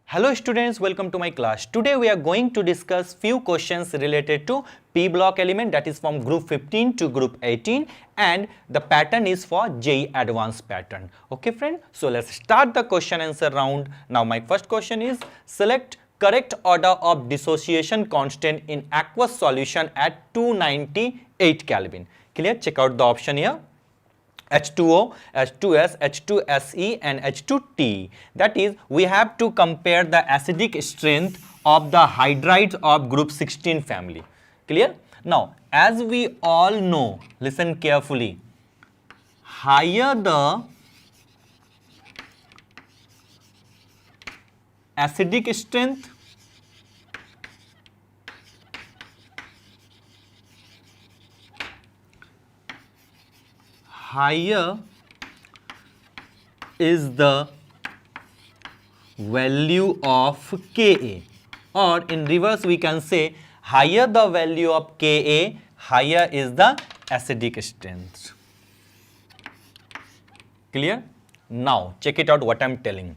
Hello students, welcome to my class. Today we are going to discuss few questions related to P block element, that is from group 15 to group 18, and the pattern is for JEE advanced pattern. Okay friend, so let's start the question answer round. Now my first question is, select correct order of dissociation constant in aqueous solution at 298 Kelvin. Clear? Check out the option here. H2O, H2S, H2SE and H2T. That is, we have to compare the acidic strength of the hydrides of group 16 family. Clear? Now, as we all know, listen carefully, higher the acidic strength, higher is the value of Ka, or in reverse we can say, higher the value of Ka, higher is the acidic strength. Clear? Now check it out what I am telling.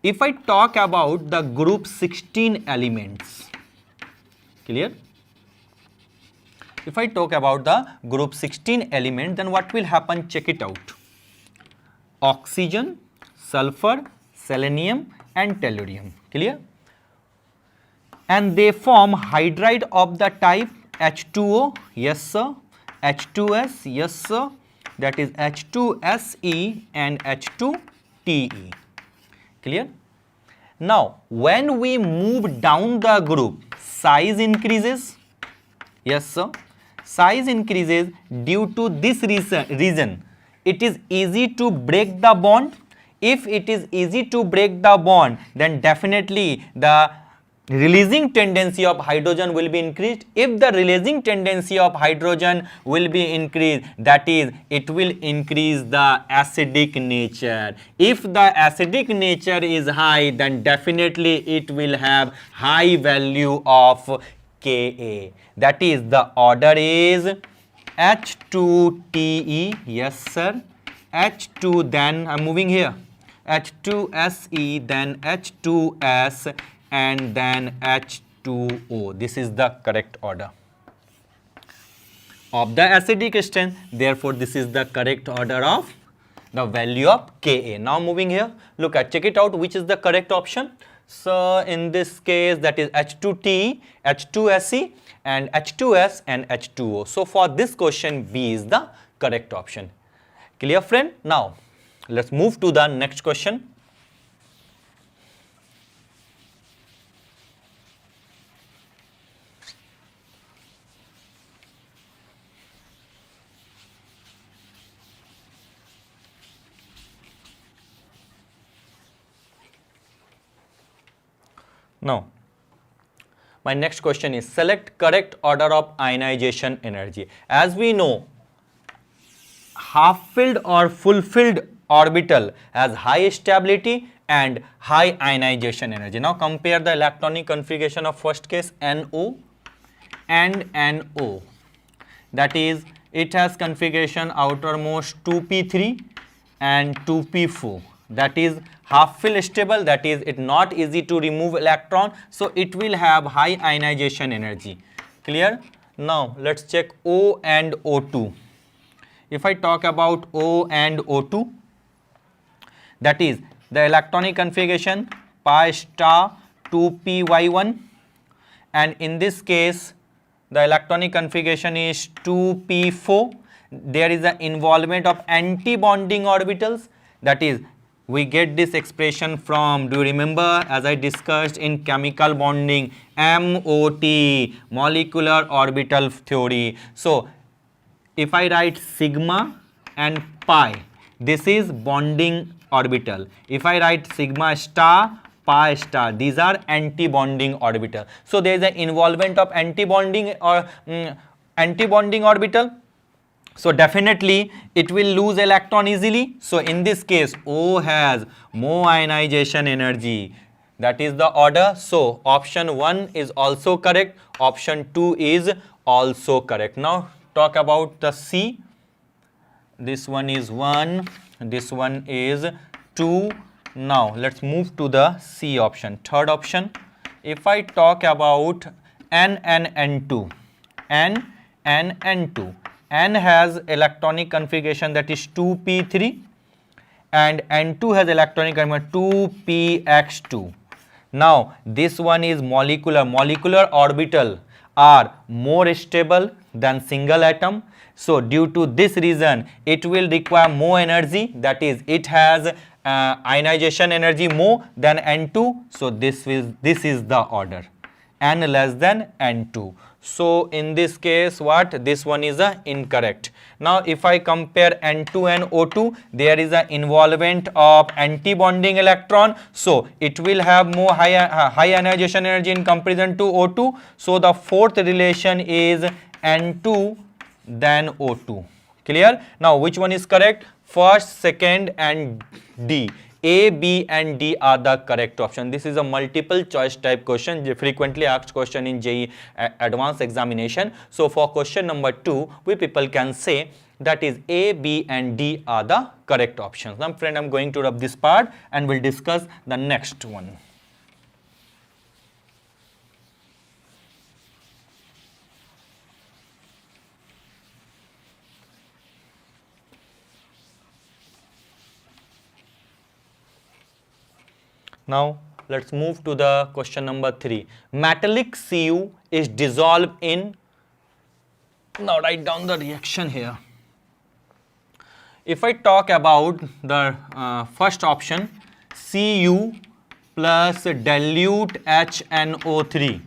If I talk about the group 16 elements, clear? If I talk about the group 16 element, then what will happen? Check it out. Oxygen, sulfur, selenium and tellurium. Clear? And they form hydride of the type H2O, yes sir, H2S, yes sir, that is H2SE and H2TE. Clear? Now, when we move down the group, size increases, yes sir. Size increases due to this reason. It is easy to break the bond. If it is easy to break the bond, then definitely the releasing tendency of hydrogen will be increased. If the releasing tendency of hydrogen will be increased, that is, it will increase the acidic nature. If the acidic nature is high, then definitely it will have high value of Ka. That is, the order is H2Te, yes sir, H2, then I am moving here, H2Se, then H2S and then H2O. This is the correct order of the acidic strength. Therefore, this is the correct order of the value of Ka. Now moving here, look at, check it out, which is the correct option. So in this case, that is H2T, H2Se and H2S and H2O. So for this question, B is the correct option. Clear friend? Now let's move to the next question. Now, my next question is, select correct order of ionization energy. As we know, half-filled or full-filled orbital has high stability and high ionization energy. Now compare the electronic configuration of first case NO and NO. That is, it has configuration outermost 2p3 and 2p4. That is half fill stable, that is it not easy to remove electron, so it will have high ionization energy. Clear? Now let's check O and O2. If I talk about O and O2, that is the electronic configuration pi star 2py1, and in this case the electronic configuration is 2p4. There is an involvement of anti-bonding orbitals, that is we get this expression from, do you remember, as I discussed in chemical bonding, MOT, molecular orbital theory. So if I write sigma and pi, this is bonding orbital. If I write sigma star, pi star, these are anti-bonding orbital. So there is an involvement of anti-bonding or anti-bonding orbital. So definitely it will lose electron easily. So in this case, O has more ionization energy. That is the order. So option 1 is also correct. Option 2 is also correct. Now talk about the C, this one is 1, this one is 2. Now let's move to the C option, third option. If I talk about N and N2, N and N2, N has electronic configuration that is 2p3 and N2 has electronic configuration 2px2. Now this one is molecular orbital are more stable than single atom. So due to this reason it will require more energy, that is it has ionization energy more than N2. So this is the order, N less than N2. So in this case what, this one is incorrect. Now if I compare N2 and O2, there is an involvement of anti-bonding electron, so it will have more high ionization energy in comparison to O2. So the fourth relation is N2 than O2. Clear? Now which one is correct? First, second and D. A, B and D are the correct option. This is a multiple choice type question, frequently asked question in JEE advanced examination. So for question number 2, we people can say that is A, B and D are the correct options. Now friend, I'm going to rub this part and we'll discuss the next one. Now let's move to the question number 3. Metallic Cu is dissolved in, now write down the reaction here. If I talk about the first option, Cu plus dilute HNO3,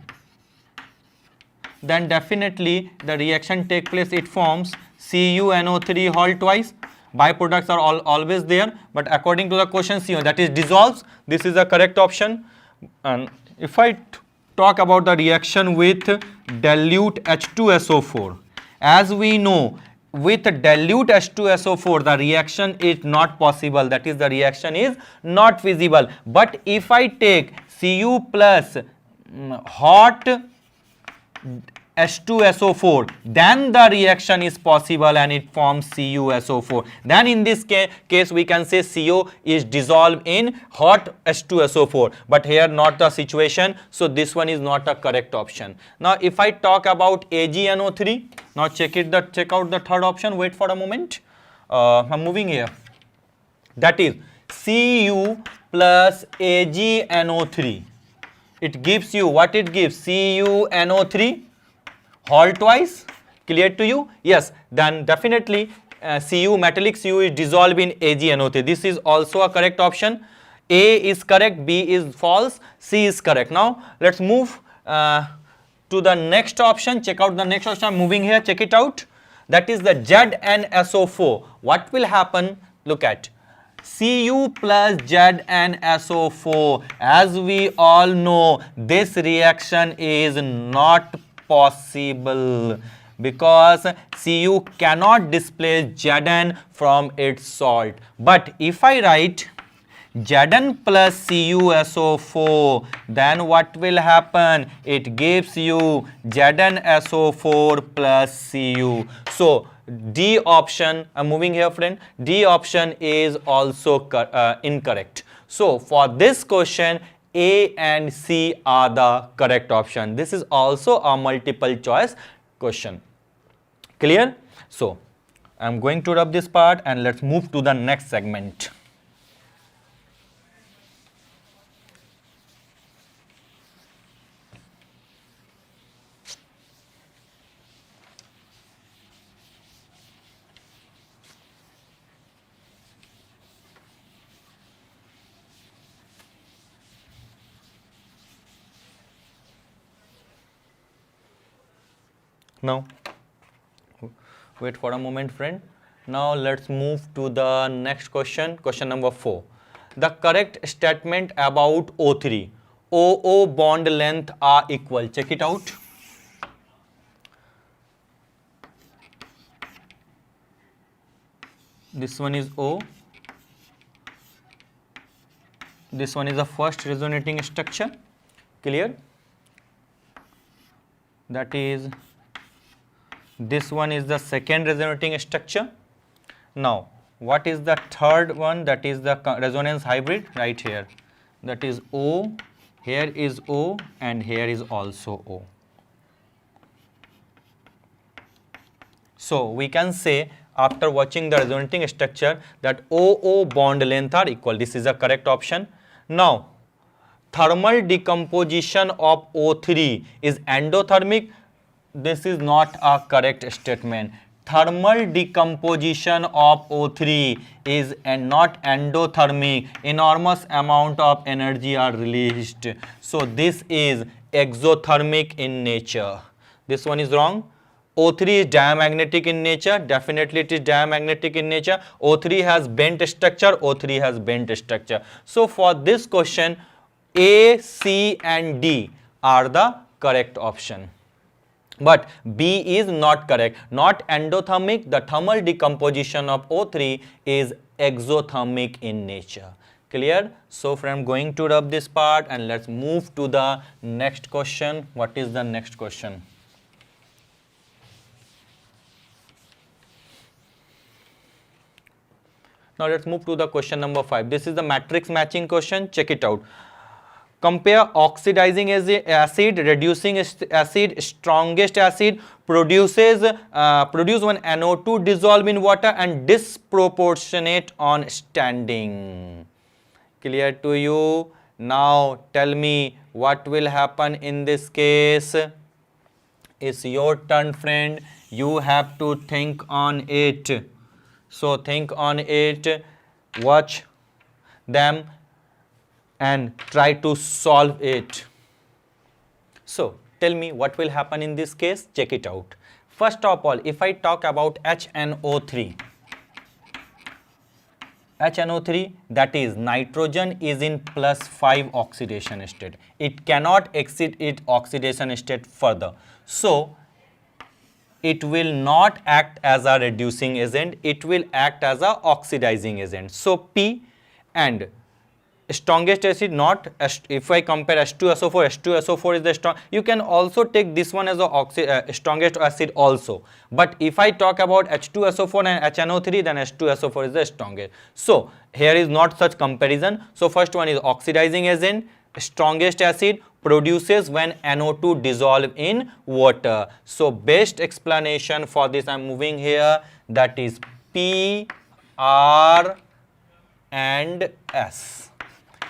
then definitely the reaction take place, it forms CuNO3 whole twice. Byproducts are always there, but according to the question CO, that is dissolves. This is the correct option. And if I talk about the reaction with dilute H2SO4, as we know with dilute H2SO4 the reaction is not possible, that is the reaction is not feasible. But if I take Cu plus hot H2SO4, then the reaction is possible and it forms CuSO4. Then in this case we can say CO is dissolved in hot H2SO4, but here not the situation, so this one is not a correct option. Now if I talk about AgNO3, now check out the third option. Wait for a moment, I'm moving here. That is Cu plus AgNO3. It gives you what it gives, CuNO3 whole twice. Clear to you? Yes, then definitely Cu, metallic Cu is dissolved in AgNO3. This is also a correct option. A is correct, B is false, C is correct. Now let's move to the next option. Check out the next option. I'm moving here, check it out. That is the ZnSO4. What will happen? Look at Cu plus ZnSO4. As we all know, this reaction is not possible because Cu cannot displace Zn from its salt. But if I write Zn plus CuSO4, then what will happen? It gives you ZnSO4 plus Cu. So D option, I'm moving here friend, D option is also incorrect. So for this question, A and C are the correct option. This is also a multiple choice question. Clear? So I'm going to rub this part and let's move to the next segment. Now wait for a moment friend. Now let's move to the next question, question number 4. The correct statement about O3, OO bond length are equal. Check it out. This one is O, this one is the first resonating structure. Clear? That is This one is the second resonating structure. Now, what is the third one? That is the resonance hybrid right here. That is O, here is O, and here is also O. So, we can say after watching the resonating structure that OO bond length are equal. This is the correct option. Now, thermal decomposition of O3 is endothermic. This is not a correct statement. Thermal decomposition of O3 is not endothermic. Enormous amount of energy are released. So this is exothermic in nature. This one is wrong. O3 is diamagnetic in nature. Definitely it is diamagnetic in nature. O3 has bent structure. O3 has bent structure. So for this question, A, C and D are the correct option. But B is not correct. Not endothermic. The thermal decomposition of O3 is exothermic in nature. Clear? So friend, I'm going to rub this part and let's move to the next question. What is the next question? Now let's move to the question number 5. This is the matrix matching question. Check it out. Compare oxidizing acid, reducing acid, strongest acid produce when NO2 dissolve in water and disproportionate on standing. Clear to you? Now tell me what will happen in this case. It's your turn, friend. You have to think on it. So think on it, watch them and try to solve it. So tell me what will happen in this case. Check it out. First of all, if I talk about HNO3, that is nitrogen is in +5 oxidation state. It cannot exceed its oxidation state further. So it will not act as a reducing agent, it will act as a oxidizing agent. So P and strongest acid, not if I compare H2SO4, H2SO4 is the strong. You can also take this one as a strongest acid also. But if I talk about H2SO4 and HNO3, then H2SO4 is the strongest. So here is not such comparison. So first one is oxidizing agent, strongest acid produces when NO2 dissolve in water. So best explanation for this, I am moving here, that is P, R and S.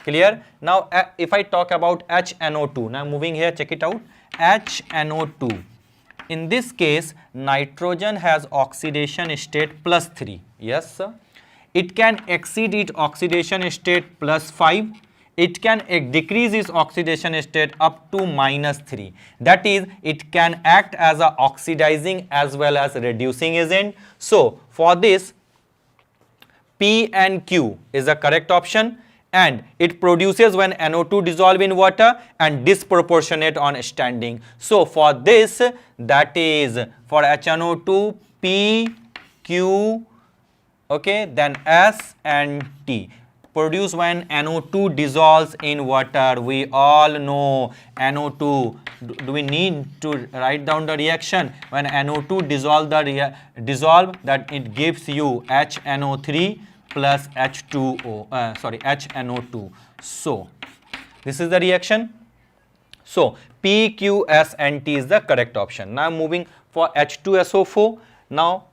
Clear? Now if I talk about HNO2, now moving here, check it out. HNO2, in this case nitrogen has oxidation state +3. Yes sir. It can exceed its oxidation state +5. It can decrease its oxidation state up to -3. That is, it can act as a oxidizing as well as reducing agent. So for this, P and Q is the correct option, and it produces when NO2 dissolve in water and disproportionate on standing. So for this, that is for HNO2, P, Q, okay, then S and T. Produce when NO2 dissolves in water. We all know NO2. Do we need to write down the reaction? When NO2 dissolve that it gives you HNO3 plus HNO2. So this is the reaction. So P, Q, S and T is the correct option. Now moving for H2SO4. Now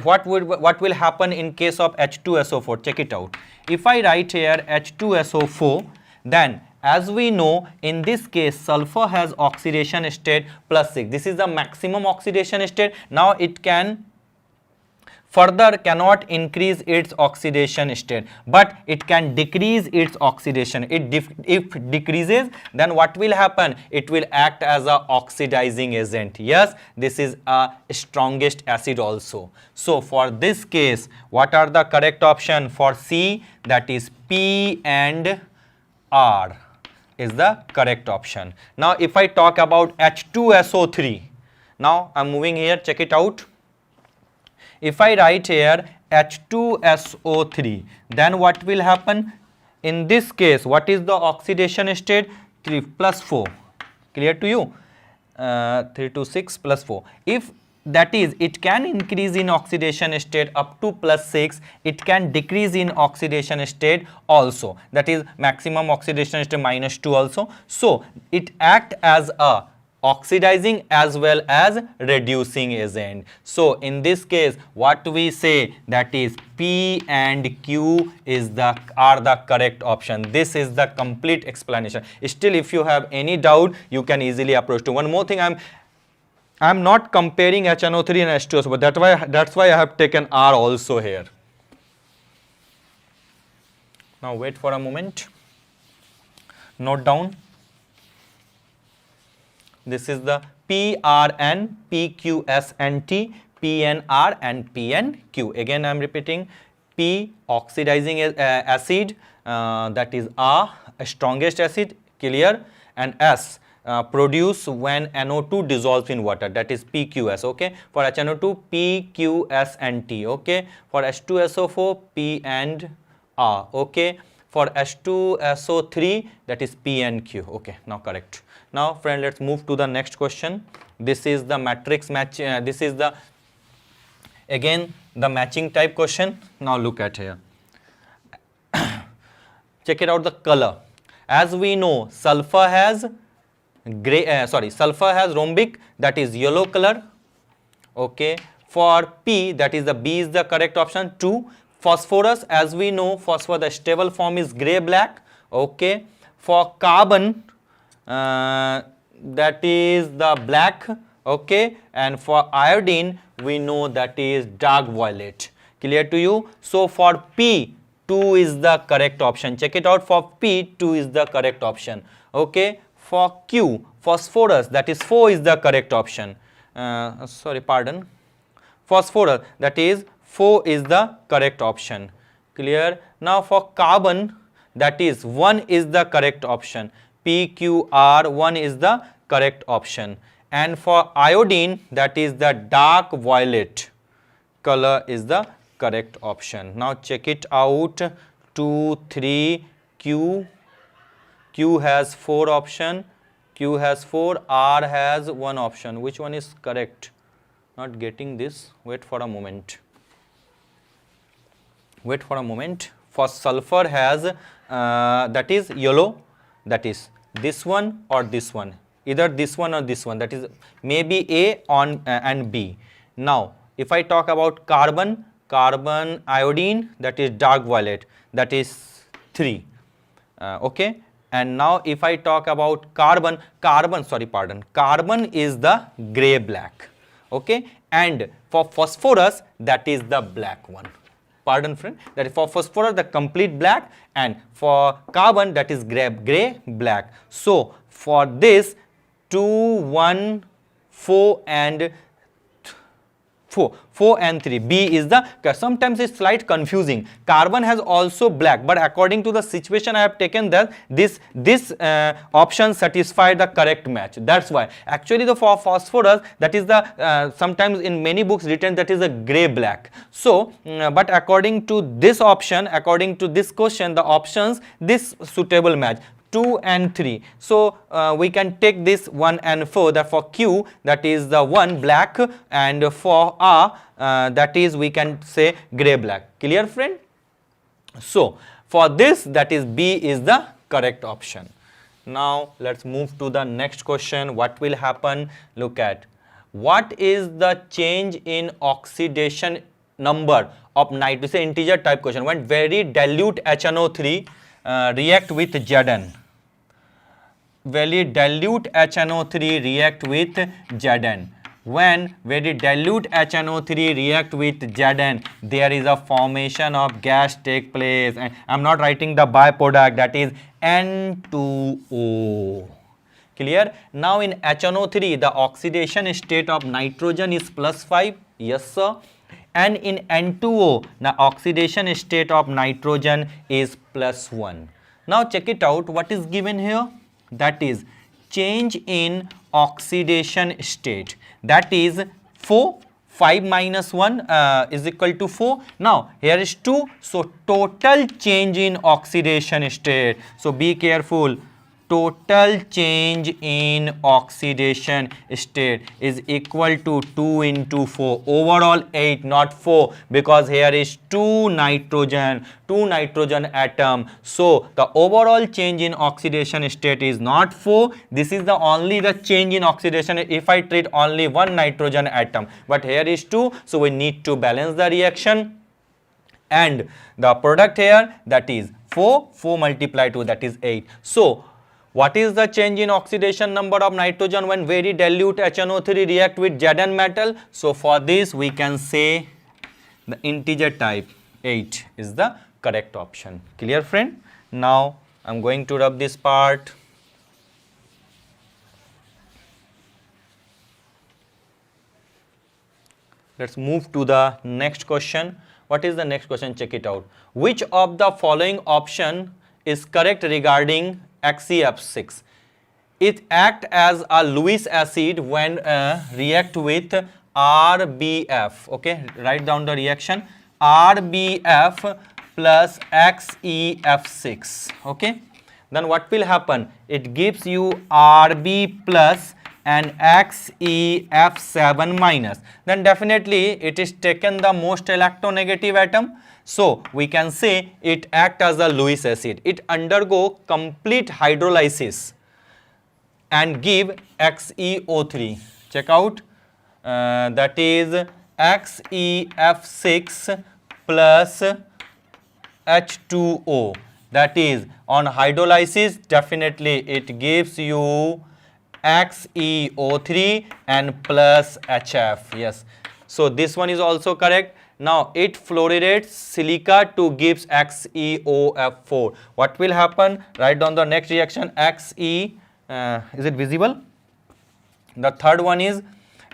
what will happen in case of H2SO4? Check it out. If I write here H2SO4, then as we know, in this case sulfur has oxidation state +6. This is the maximum oxidation state. Now it can further cannot increase its oxidation state, but it can decrease its oxidation. If decreases, then what will happen? It will act as a oxidizing agent. Yes, this is a strongest acid also. So for this case, what are the correct option? For C, that is P and R is the correct option. Now if I talk about H2SO3, now I'm moving here, check it out. If I write here H2SO3, then what will happen? In this case, what is the oxidation state? 3 + 4. Clear to you? 3 to 6 + 4. If that is, it can increase in oxidation state up to +6, it can decrease in oxidation state also, that is maximum oxidation state -2 also. So it act as a oxidizing as well as reducing agent. So in this case what we say, that is P and Q are the correct option. This is the complete explanation. Still if you have any doubt you can easily approach to. One more thing, I'm not comparing HNO3 and H2SO, but that's why I have taken R also here. Now wait for a moment. Note down. This is the PRN, PQS and T, PNR and PNQ. Again I am repeating. P oxidizing acid, that is a strongest acid, clear, and S produce when NO2 dissolves in water, that is PQS. Okay, for HNO2 PQS and T. Okay, for H2SO4 P and R. Okay, for H2SO3 that is P and Q. Okay, now correct. Now friend, let's move to the next question. This is the matrix match. This is the again the matching type question. Now look at here. Check it out, the color. As we know, sulfur has sulfur has rhombic, that is yellow color. Okay, for P, that is the B is the correct option. 2. Phosphorus, as we know, phosphorus the stable form is gray black. Okay, for carbon that is the black. Okay, and for iodine we know that is dark violet. Clear to you? So for P, 2 is the correct option. Check it out, for P 2 is the correct option. Okay, for Q, phosphorus, that is 4 is the correct option. Phosphorus, that is 4 is the correct option. Clear? Now for carbon, that is 1 is the correct option. PQR 1 is the correct option. And for iodine, that is the dark violet color is the correct option. Now check it out. 2, 3, Q has 4 option, Q has 4, R has 1 option. Which one is correct? Not getting this. Wait for a moment. Wait for a moment. For sulfur has that is yellow, that is this one or this one, either this one or this one, that is maybe A on and B. Now if I talk about carbon iodine, that is dark violet, that is 3. Okay, and now if I talk about carbon is the gray black. Okay, and for phosphorus, that is the black one. Pardon friend, that is for phosphorus the complete black, and for carbon that is gray black. So for this 2, 1, 4 and 4 and 3, B is the, sometimes it's slight confusing. Carbon has also black, but according to the situation I have taken that this option satisfy the correct match. That's why actually the for phosphorus, that is the sometimes in many books written that is a gray black. So but according to this option, according to this question, the options this suitable match 2 and 3. So we can take this 1 and 4, that for Q that is the 1 black, and for R that is we can say gray black. Clear friend? So for this, that is B is the correct option. Now let's move to the next question. What will happen? Look at, what is the change in oxidation number of nitrogen? Say integer type question. When very dilute HNO3 react with Zn. Very dilute HNO3 react with Zn. When very dilute HNO3 react with Zn, there is a formation of gas take place, and I am not writing the byproduct, that is N2O. Clear? Now in HNO3 the oxidation state of nitrogen is +5, yes sir, and in N2O the oxidation state of nitrogen is +1. Now check it out, what is given here? That is change in oxidation state, that is 4, 5 minus 1 is equal to 4. Now here is 2, so total change in oxidation state. So be careful, total change in oxidation state is equal to 2 into 4, overall 8 not 4, because here is 2 nitrogen atom. So the overall change in oxidation state is not 4. This is the only the change in oxidation if I treat only 1 nitrogen atom, but here is 2, so we need to balance the reaction, and the product here, that is 4 multiplied 2, that is 8. So what is the change in oxidation number of nitrogen when very dilute HNO3 react with Zn metal? So for this we can say the integer type 8 is the correct option. Clear, friend? Now I am going to rub this part. Let's move to the next question. What is the next question? Check it out. Which of the following option is correct regarding XeF6? It acts as a Lewis acid when react with RBF. Okay, write down the reaction. RBF plus XeF6. Okay, then what will happen? It gives you Rb plus and XeF7 minus. Then definitely it is taken the most electronegative atom. So we can say it acts as a Lewis acid. It undergo complete hydrolysis and give XeO3. Check out, that is XeF6 plus H2O. That is on hydrolysis, definitely it gives you XeO3 and plus HF. Yes, so this one is also correct. Now it fluoridates silica to gives XeOF4. What will happen? Write down the next reaction. Is it visible? The third one is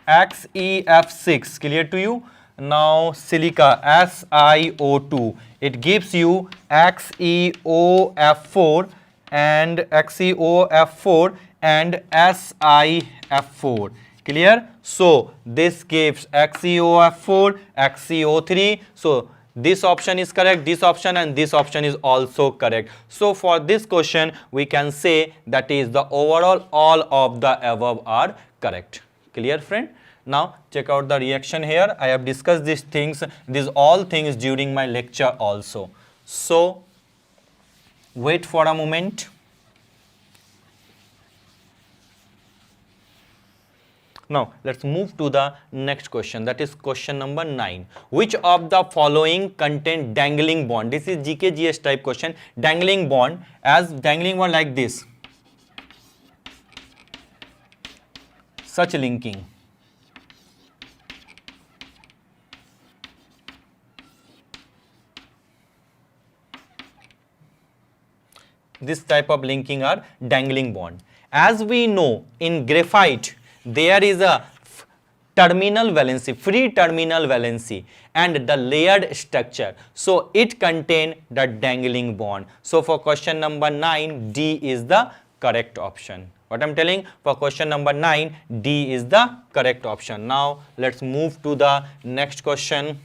XeF6. Clear to you? Now silica, SiO2. It gives you XeOF4 and XeOF4 and SiF4. Clear? So this gives XeOF4, XeO3. So this option is correct, this option and this option is also correct. So for this question we can say that is the overall all of the above are correct. Clear, friend? Now check out the reaction here. I have discussed these things, these all things during my lecture also. So wait for a moment. Now let's move to the next question, that is question number 9. Which of the following contain dangling bond? This is GK GS type question. Dangling bond, as dangling bond like this, such linking. This type of linking are dangling bond. As we know, in graphite there is a terminal valency, free terminal valency and the layered structure. So it contain the dangling bond. So for question number 9, D is the correct option. What I'm telling, for question number 9, D is the correct option. Now let's move to the next question.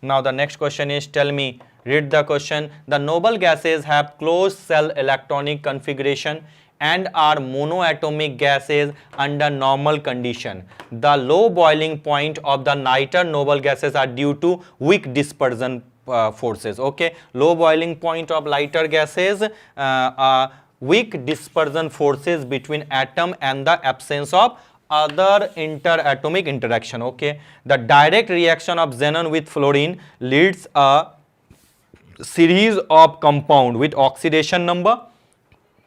Now the next question is, tell me, read the question. The noble gases have closed cell electronic configuration and are monoatomic gases under normal condition. The low boiling point of the lighter noble gases are due to weak dispersion forces. Okay, low boiling point of lighter gases weak dispersion forces between atom and the absence of other interatomic interaction. Okay, the direct reaction of xenon with fluorine leads a series of compound with oxidation number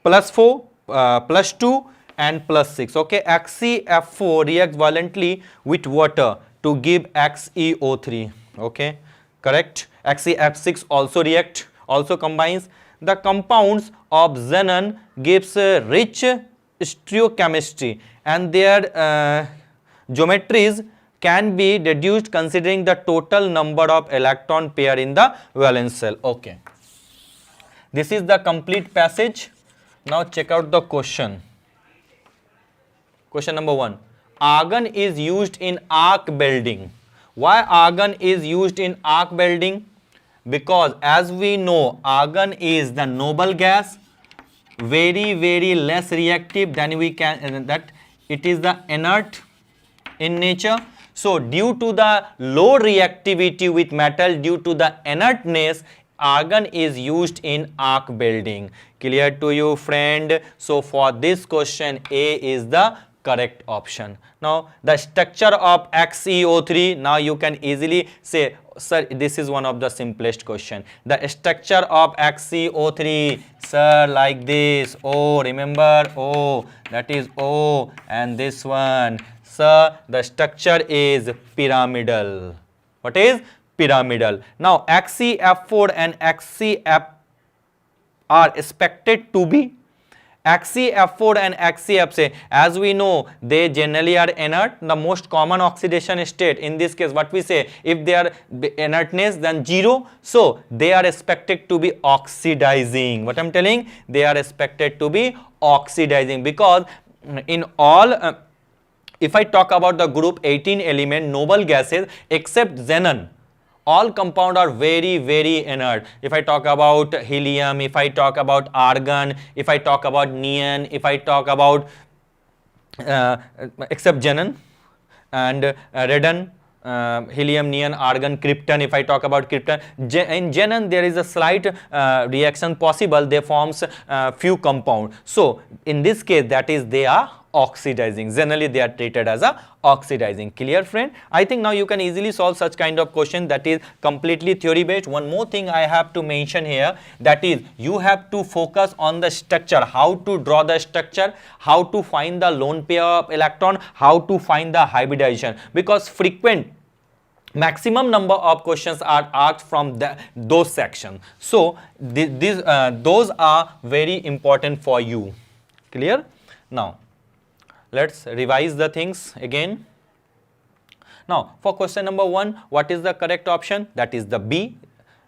+4, +2 and +6. Okay, XeF4 reacts violently with water to give XeO3. Okay, correct. XeF6 also combines. The compounds of xenon gives rich stereochemistry and their geometries can be deduced considering the total number of electron pair in the valence shell. Okay, this is the complete passage. Now check out the question. Question number 1. Argon is used in arc welding. Why argon is used in arc welding? Because as we know, argon is the noble gas very less reactive, then we can that it is the inert in nature. So due to the low reactivity with metal, due to the inertness, argon is used in arc welding. Clear to you, friend? So for this question, A is the correct option. Now the structure of XeO3, now you can easily say, sir, this is one of the simplest question. The structure of XeO3, sir, like this. O, remember O, that is O, and this one. Sir, the structure is pyramidal. What is pyramidal? Now XeF4 and XeF are expected to be XeF4 and XeF6, as we know, they generally are inert. The most common oxidation state in this case, what we say, if they are inertness, then 0. So they are expected to be oxidizing. What I'm telling, they are expected to be oxidizing, because in all if I talk about the group 18 element noble gases except xenon, all compound are very inert. If I talk about helium, if I talk about argon, if I talk about neon, if I talk about except xenon and radon, helium, neon, argon, krypton, if I talk about krypton, in xenon there is a slight reaction possible, they forms few compound. So in this case, that is, they are oxidizing. Generally they are treated as a oxidizing. Clear, friend? I think now you can easily solve such kind of question that is completely theory based. One more thing I have to mention here, that is, you have to focus on the structure, how to draw the structure, how to find the lone pair of electron, how to find the hybridization, because frequent maximum number of questions are asked from those sections. So those are very important for you. Clear? Now let's revise the things again. Now for question number 1, what is the correct option? That is the B.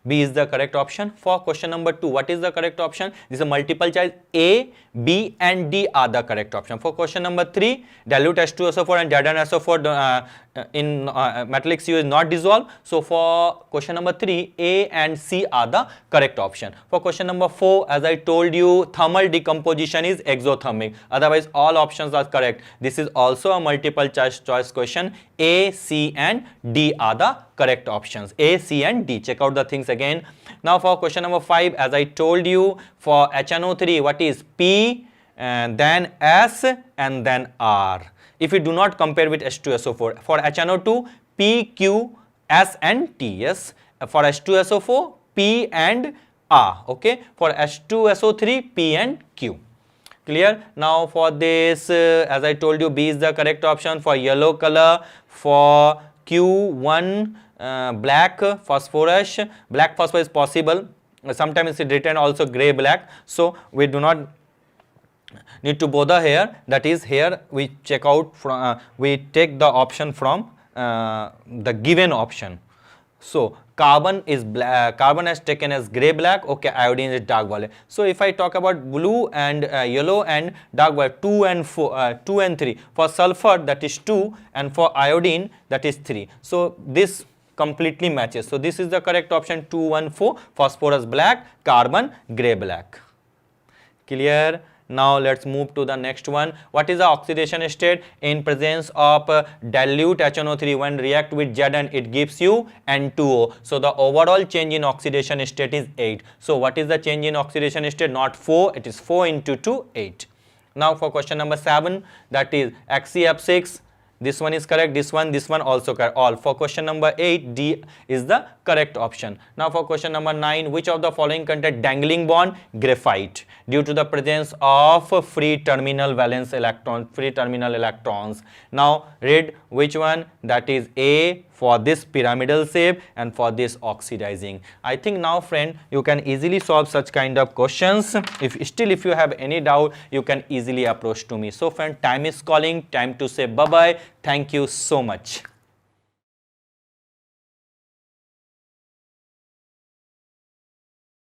B is the correct option. For question number 2, what is the correct option? This is a multiple choice. A, B and D are the correct option. For question number 3, dilute H2SO4 and ZnSO4 in metallic CO is not dissolved. So for question number 3, A and C are the correct option. For question number 4, as I told you, thermal decomposition is exothermic. Otherwise all options are correct. This is also a multiple choice question. A, C and D are the correct options. A, C and D. Check out the things again. Now for question number 5, as I told you, for HNO3, what is P and then S and then R. If you do not compare with H2SO4. For HNO2, P, Q, S and T. Yes. For H2SO4, P and R. Okay. For H2SO3, P and Q. Clear? Now for this, as I told you, B is the correct option. For yellow color, for Q1, black phosphorus, black phosphorus is possible. Sometimes it's written also gray black. So we do not need to bother here. That is, here we check out from we take the option from the given option. So carbon is black, carbon has taken as gray black. Okay, iodine is dark violet. So if I talk about blue and yellow and dark violet, 2 and 4, 2 and 3. For sulfur, that is 2, and for iodine, that is 3. So this completely matches. So this is the correct option. 2, 1, 4. Phosphorus black, carbon gray black. Clear? Now let's move to the next one. What is the oxidation state? In presence of dilute HNO3, when react with Zn, it gives you N2O. So the overall change in oxidation state is 8. So what is the change in oxidation state? Not 4, it is 4 into 2, 8. Now for question number 7, that is XeF6. This one is correct, this one also correct, all. For question number 8, D is the correct option. Now for question number 9, which of the following contain dangling bond? Graphite, due to the presence of free terminal valence electron, free terminal electrons. Now read which one? That is A for this pyramidal shape and for this oxidizing. I think now, friend, you can easily solve such kind of questions. If you have any doubt, you can easily approach to me. So friend, time is calling, time to say bye bye. Thank you so much.